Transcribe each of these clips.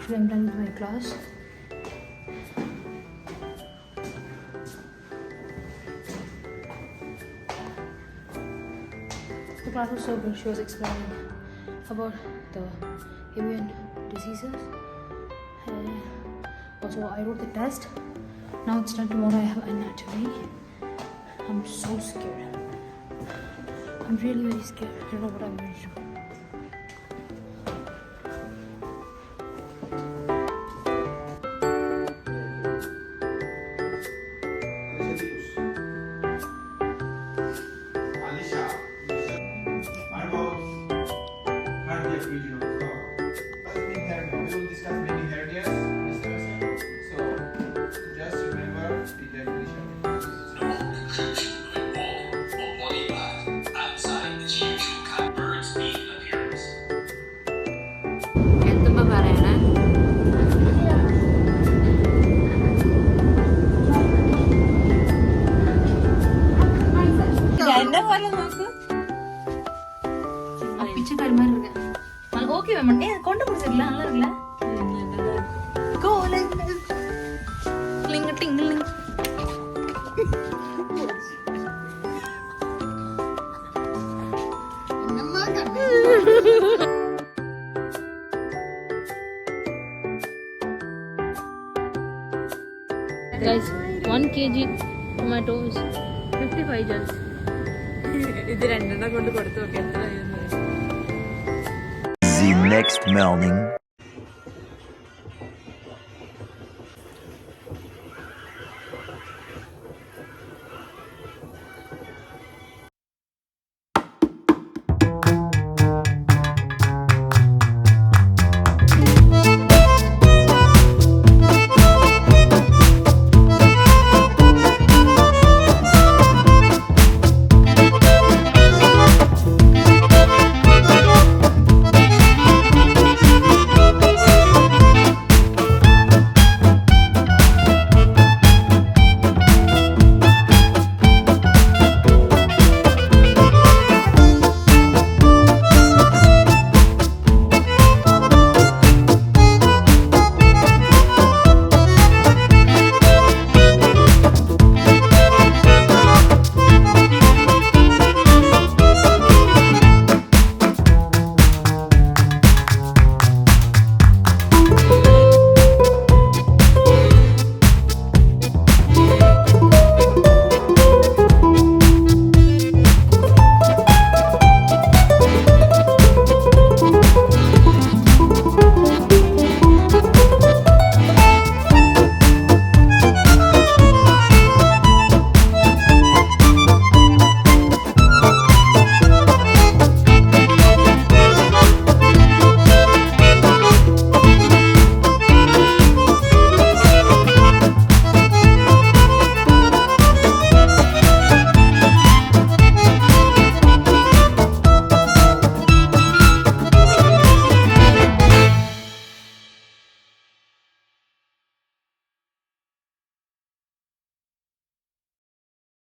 Actually, I'm done with my class. The class was so good. She was explaining about the immune diseases. Also, I wrote the test. Now it's done. Tomorrow I have anatomy. I'm so scared. I'm really very scared. I don't know what I'm going to do. கொண்டு பிடிச்சிருக்கலாம் நல்லா இருக்குல்ல Guys, 1 kg tomatoes, 55 jars. ഇത് രണ്ടെണ്ണം കൊണ്ട് കൊടുത്തു നോക്കി എത്ര The next morning.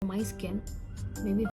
My skin, maybe.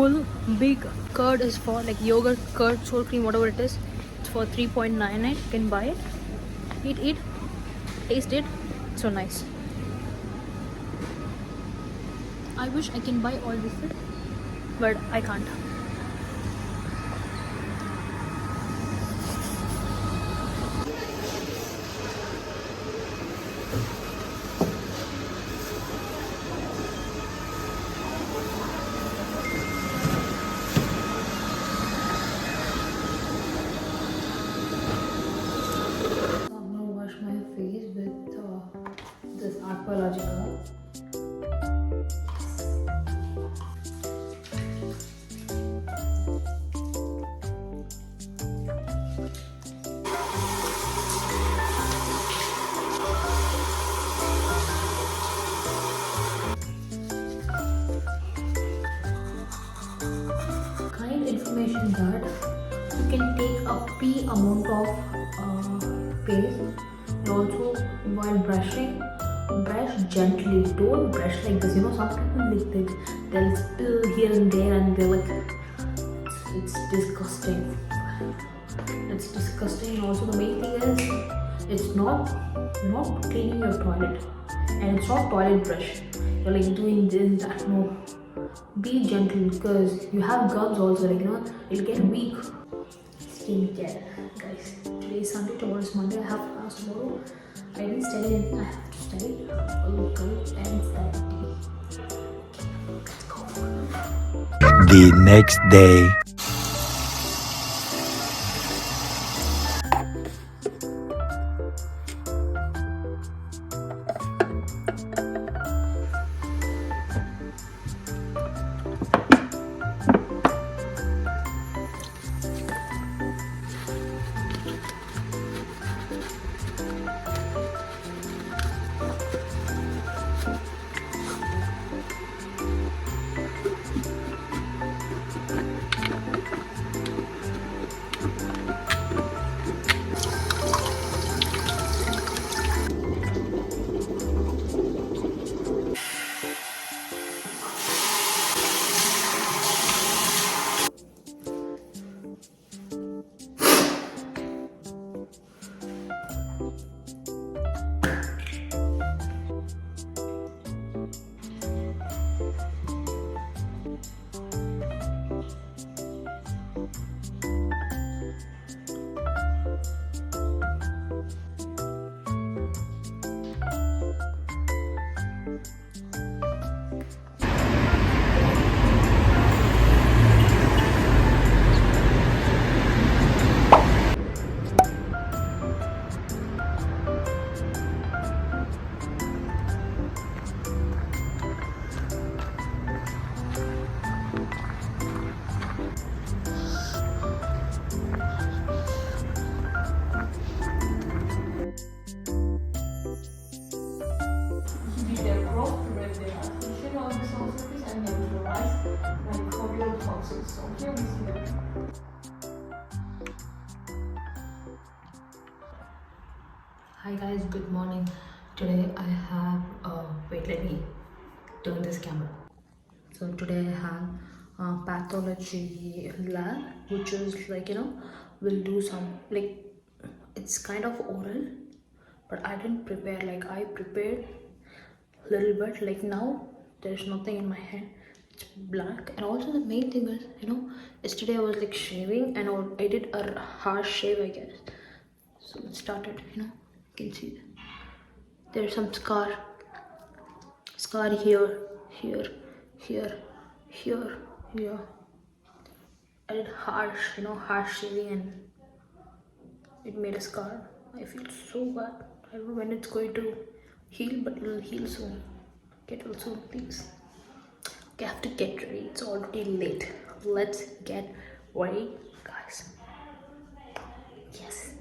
full big curd is for like yogurt, curd, sour cream, whatever it is. It's for 3.99. You can buy it. Eat, taste it. It's so nice. I wish I can buy all this, but I can't. I'm gonna wash my face with this Aqualogica. Kind information that you can take a pea amount of paste, and also while brushing, brush gently. Don't brush like this. You know, some people they'll spill here and there, and they're like, it's disgusting. It's disgusting. And also the main thing is, it's not you're not cleaning your toilet, and it's not toilet brush. You're like doing this, that. No. Be gentle because you have gums also, like, you know, it'll get weak. Skincare, guys. Today is Sunday, tomorrow is Monday. I have class tomorrow. I didn't study anything. I have to study. Local and study. Let's go. The next day. Hi guys, good morning. Today I have wait, let me turn this camera. So today I have pathology lab, which is like, you know, we'll do some, like, it's kind of oral, but I didn't prepare. Like, I prepared a little bit. Like, now there's nothing in my hand, it's black. And also the main thing is, you know, yesterday I was like shaving and I did a harsh shave, I guess. So it started, you know, you can see there's some scar here, here, here. I did harsh, you know, harsh shaving, and it made a scar. I feel so bad. I don't know when it's going to heal, but it'll heal soon. Get well soon, please. Okay, I have to get ready. It's already late. Let's get ready, guys. Yes.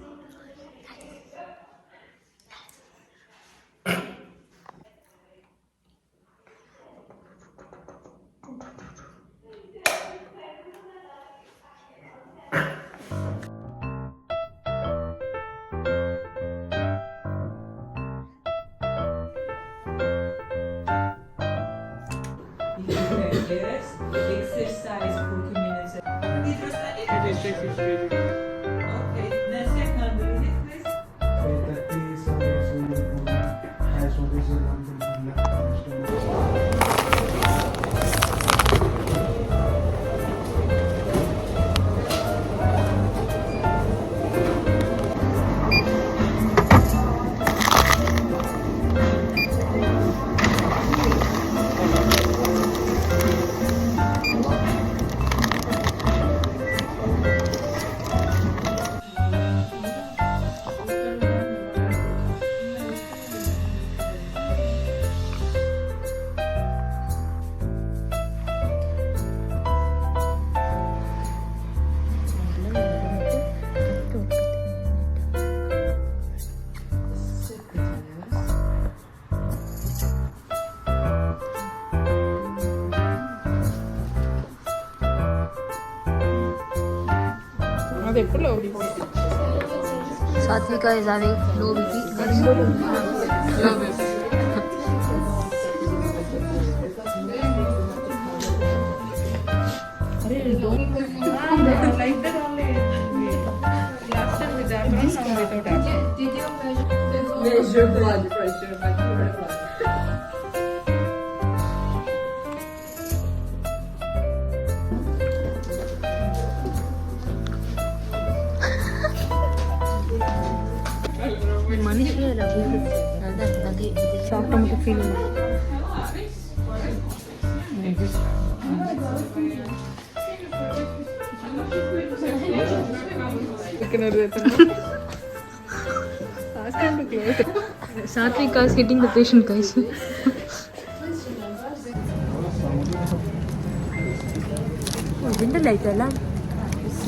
Exercise Satvika is having low BP. Low BP. Like that only. Last time with apron, now without apron. Did you Measure blood pressure, but you were fine. മനുഷ്യരല്ല അത് short നമുക്ക് feel ചെയ്യും. Satvika is hitting the patient, guys. ഇതിന്റെ light അല്ല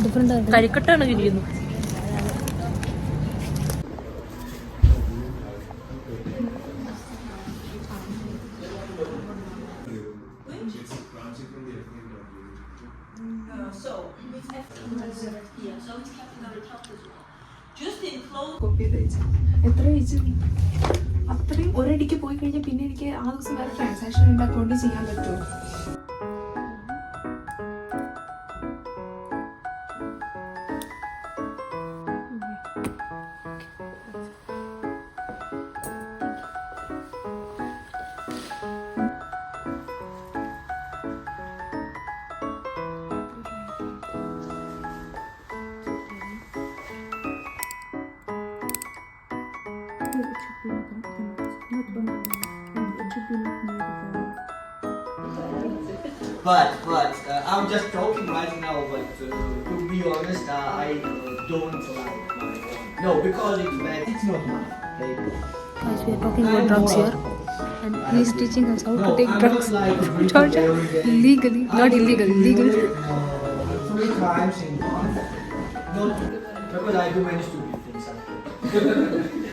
different കരിക്കട്ടാണ് ഇരിക്കുന്നത്. എത്ര കഴിച്ചു അത്രയും ഒരടിക്ക് പോയി കഴിഞ്ഞാൽ പിന്നെ എനിക്ക് ആ ദിവസം വേറെ ട്രാൻസാക്ഷൻ ഉണ്ടാക്കൊണ്ട് ചെയ്യാൻ പറ്റുമോ? But I'm just talking right now. But to be honest, I don't like marijuana. No, because it's bad. It's not mine. Guys, we are talking about drugs here, and he is teaching us how to take I'm drugs. not like a Georgia, legally, not illegal, legal. 3 times in month. Not because I do many stupid things.